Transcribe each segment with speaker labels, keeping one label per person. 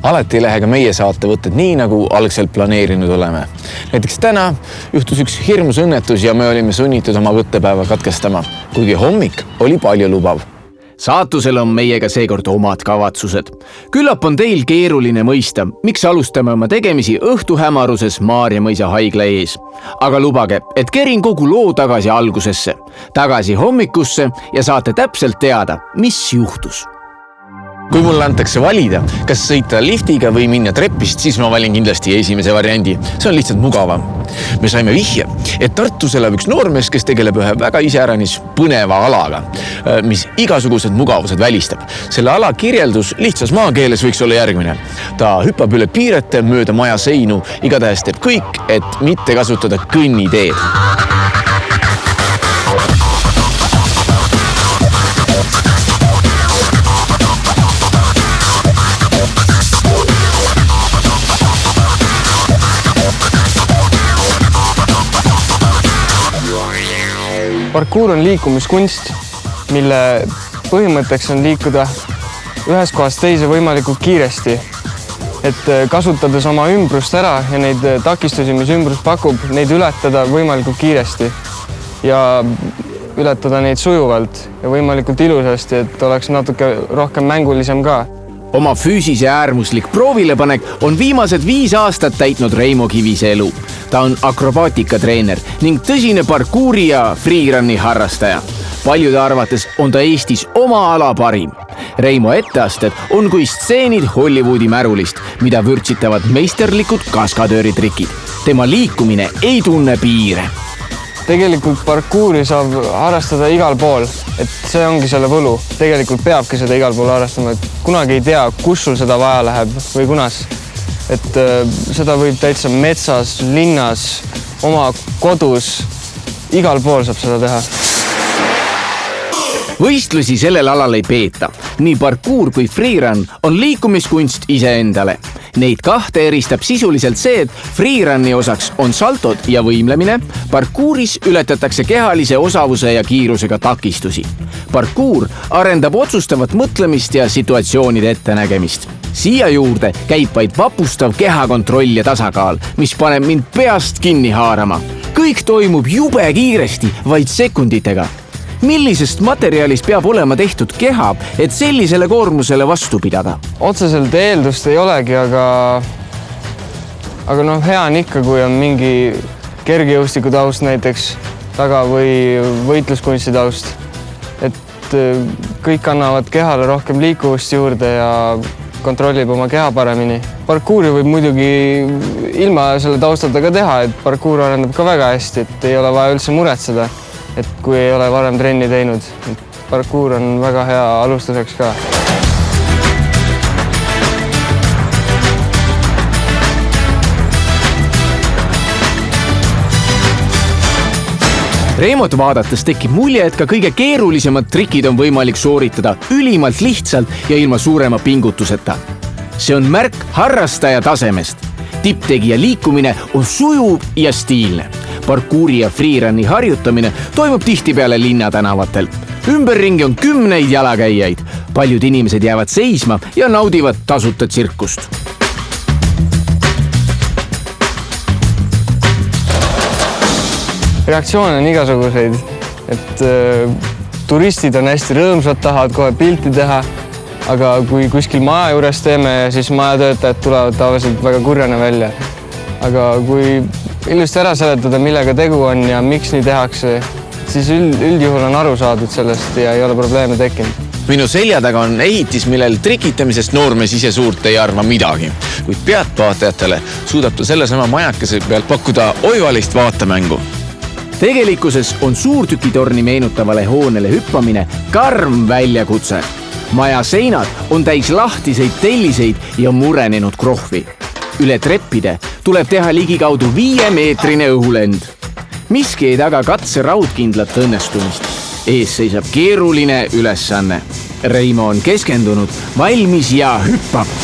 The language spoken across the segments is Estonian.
Speaker 1: alati ei lähe ka meie saatevõtted nii, nagu algselt planeerinud oleme. Näiteks täna juhtus üks hirmus õnnetus ja me olime sunnitud oma võttepäeva katkestama, kuigi hommik oli palju lubav.
Speaker 2: Saatusel on meiega seekord omad kavatsused. Küllap on teil keeruline mõista, miks alustame oma tegemisi õhtuhämaruses Maarja mõisa haigla ees. Aga lubage, et kerin kogu loo tagasi algusesse, tagasi hommikusse ja saate täpselt teada, mis juhtus.
Speaker 1: Kui mulle antakse valida, kas sõita liftiga või minna treppist, siis ma valin kindlasti esimese variandi. See on lihtsalt mugavam. Me saime vihje, et Tartus elab üks noormees, kes tegeleb ühe väga iseäranis põneva alaga, mis igasugused mugavused välistab. Selle ala kirjeldus lihtsas maakeeles võiks olla järgmine. Ta hüppab üle piirete mööda maja seinu, igatahes teeb kõik, et mitte kasutada kõnniteed.
Speaker 3: Parkuur on liikumiskunst, mille põhimõtteks on liikuda ühest kohast teise võimalikult kiiresti, et kasutades oma ümbrust ära ja neid takistusi, mis ümbrus pakub, neid ületada võimalikult kiiresti ja ületada neid sujuvalt ja võimalikult ilusasti, et oleks natuke rohkem mängulisem ka.
Speaker 2: Oma füüsise äärmuslik proovilepanek on viimased 5 aastat täitnud Reimo Kivise elu. Ta on akrobaatikatreener ning tõsine parkuuri ja freerunni harrastaja. Paljude arvates on ta Eestis oma ala parim. Reimo etteasted on kui stseenid Hollywoodi märulist, mida vürtsitavad meisterlikud kaskadööritrikid. Tema liikumine ei tunne piire.
Speaker 3: Tegelikult parkuuri saab harrastada igal pool, et see ongi selle võlu. Tegelikult peabki seda igal pool harrastama, et kunagi ei tea, kus sul seda vaja läheb või kunas. Et seda võib täitsa metsas, linnas, oma kodus, igal pool saab seda teha.
Speaker 2: Võistlusi sellel alal ei peeta. Nii parkuur kui freerun on liikumiskunst iseendale. Neid kahte eristab sisuliselt see, et freerunni osaks on saltod ja võimlemine, parkuuris ületatakse kehalise osavuse ja kiirusega takistusi. Parkuur arendab otsustavat mõtlemist ja situatsioonide ettenägemist. Siia juurde käib vaid vapustav kehakontroll ja tasakaal, mis paneb mind peast kinni haarama. Kõik toimub jube kiiresti, vaid sekunditega. Millisest materjalist peab olema tehtud keha, et sellisele koormusele vastu pidada?
Speaker 3: Otseselt eeldust ei olegi, aga hea on ikka, kui on mingi kergejõustiku taust näiteks taga või võitluskunsti taust. Et kõik annavad kehale rohkem liikuvust juurde ja kontrollib oma keha paremini. Parkuuri võib muidugi ilma selle taustata ka teha, et parkuur arendab ka väga hästi, et ei ole vaja üldse muretseda. Et kui ei ole varem trenni teinud, parkuur on väga hea alustuseks ka.
Speaker 2: Reimot vaadates tekib mulje, et ka kõige keerulisemad trikid on võimalik sooritada ülimalt lihtsalt ja ilma suurema pingutuseta. See on märk harrastaja tasemest. Tipptegija liikumine on sujuv ja stiilne. Parkuuri ja freerunni harjutamine toimub tihtipeale linnatänavatel. Ümberringi on 10 jalakäijaid. Paljud inimesed jäävad seisma ja naudivad tasuta tsirkust.
Speaker 3: Reaktsioone on igasuguseid, et turistid on hästi rõõmsad, tahavad kohe pilti teha, aga kui kuskil maja juures teeme, siis majatöötajad tulevad tavaliselt väga kurjana välja. Aga kui ilusti ära seletada, millega tegu on ja miks nii tehakse, siis üldjuhul on aru saadud sellest ja ei ole probleeme tekkinud.
Speaker 1: Minu selja taga on ehitis, millel trikitamisest noormees ise suurt ei arva midagi. Kuid pealtvaatajatele suudab ta sellesama majakese pealt pakkuda oivalist vaatemängu.
Speaker 2: Tegelikkuses on suurtükitorni meenutavale hoonele hüppamine karm väljakutse. Maja seinad on täis lahtiseid telliseid ja murenenud krohvi. Üle treppide tuleb teha ligikaudu 5-meetrine õhulend. Miski ei taga katse raudkindlat õnnestumist. Ees seisab keeruline ülesanne. Reimo on keskendunud, valmis ja hüppab.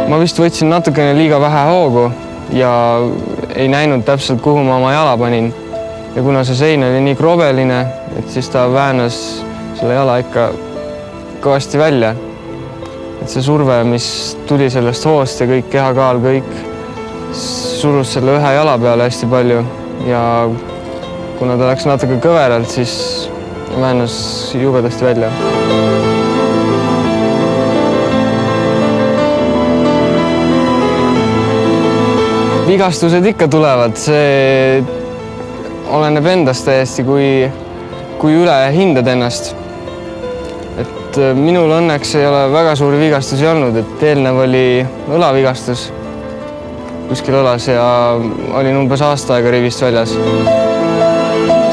Speaker 3: ma vist võtsin natukene liiga vähe hoogu ja ei näinud täpselt, kuhu ma oma jala panin. Ja kuna see sein oli nii krobeline, et siis ta väänas selle jala ikka kõvasti välja. Et see surve, mis tuli sellest hoost ja kõik kehakaal, kõik surus selle ühe jala peale hästi palju ja kuna ta läks natuke kõveralt, siis väänas jubedasti välja. Vigastused ikka tulevad, see oleneb endast täiesti, kui üle hindad ennast. Et minul õnneks ei ole väga suuri vigastusi olnud, et eelnev oli õlavigastus kuskil õlas ja olin umbes aasta aega rivist väljas.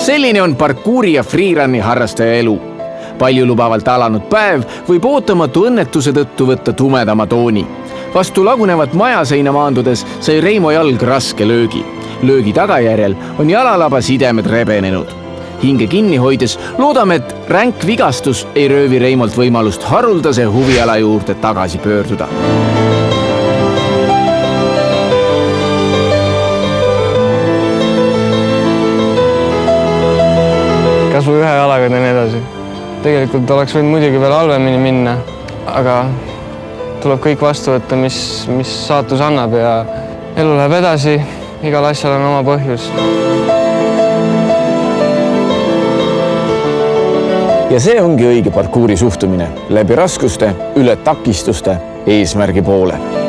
Speaker 2: Selline on parkuuri ja freerunni harrastaja elu. Paljulubavalt alanud päev võib ootamatu õnnetuse tõttu võtta tumedama tooni. Vastu lagunevat majaseina maandudes sai Reimo jalg raske löögi. Löögi tagajärjel on jalalaba sidemed rebenenud. Hinge kinni hoides loodame, et ränk vigastus ei röövi Reimolt võimalust haruldase huviala juurde tagasi pöörduda.
Speaker 3: Kas või ühe jalaga teen edasi. Tegelikult oleks võinud muidugi veel halvemini minna, aga tuleb kõik vastu võtta, mis saatus annab ja elu läheb edasi, igal asjal on oma põhjus.
Speaker 1: Ja see ongi õige parkuuri suhtumine läbi raskuste, üle takistuste, eesmärgi poole.